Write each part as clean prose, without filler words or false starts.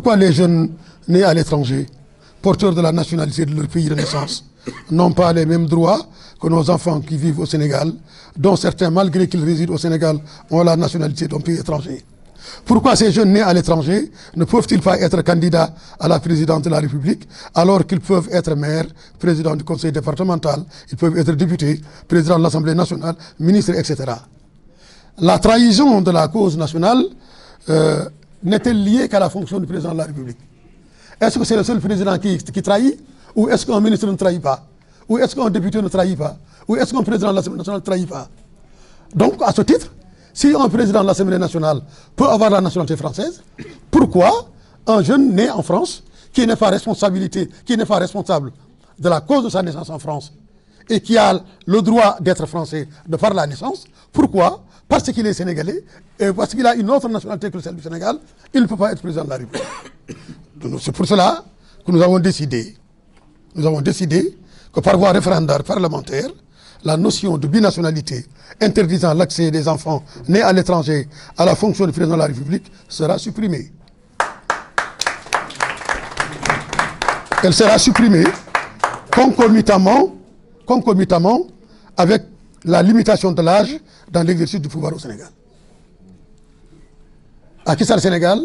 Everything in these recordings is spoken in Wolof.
Pourquoi les jeunes nés à l'étranger, porteurs de la nationalité de leur pays de naissance, n'ont pas les mêmes droits que nos enfants qui vivent au Sénégal, dont certains, malgré qu'ils résident au Sénégal, ont la nationalité d'un pays étranger? Pourquoi ces jeunes nés à l'étranger ne peuvent-ils pas être candidats à la présidence de la République alors qu'ils peuvent être maires, président du conseil départemental, ils peuvent être députés, président de l'Assemblée nationale, ministre, etc. La trahison de la cause nationale n'est-elle liée qu'à la fonction du président de la République? Est-ce que c'est le seul président qui trahit? Ou est-ce qu'un ministre ne trahit pas? Ou est-ce qu'un député ne trahit pas? Ou est-ce qu'un président de l'Assemblée nationale ne trahit pas? Donc, à ce titre, si un président de l'Assemblée nationale peut avoir la nationalité française, pourquoi un jeune né en France, qui n'est pas responsable de la cause de sa naissance en France et qui a le droit d'être français de par la naissance, pourquoi, parce qu'il est sénégalais et parce qu'il a une autre nationalité que celle du Sénégal, il ne peut pas être président de la République? C'est pour cela que nous avons décidé que par voie référendaire parlementaire, la notion de binationalité interdisant l'accès des enfants nés à l'étranger à la fonction de président de la République sera supprimée. Elle sera supprimée concomitamment avec la limitation de l'âge dans l'exercice du pouvoir au Sénégal. À Kissar Sénégal,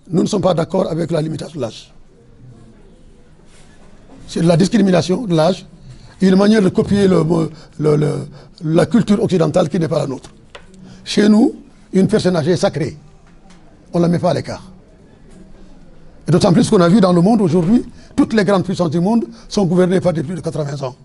nous ne sommes pas d'accord avec la limitation de l'âge. C'est la discrimination de l'âge, une manière de copier la culture occidentale qui n'est pas la nôtre. Chez nous, une personne âgée est sacrée. On ne la met pas à l'écart. Et d'autant plus qu'on a vu dans le monde aujourd'hui, toutes les grandes puissances du monde sont gouvernées par des plus de 80 ans.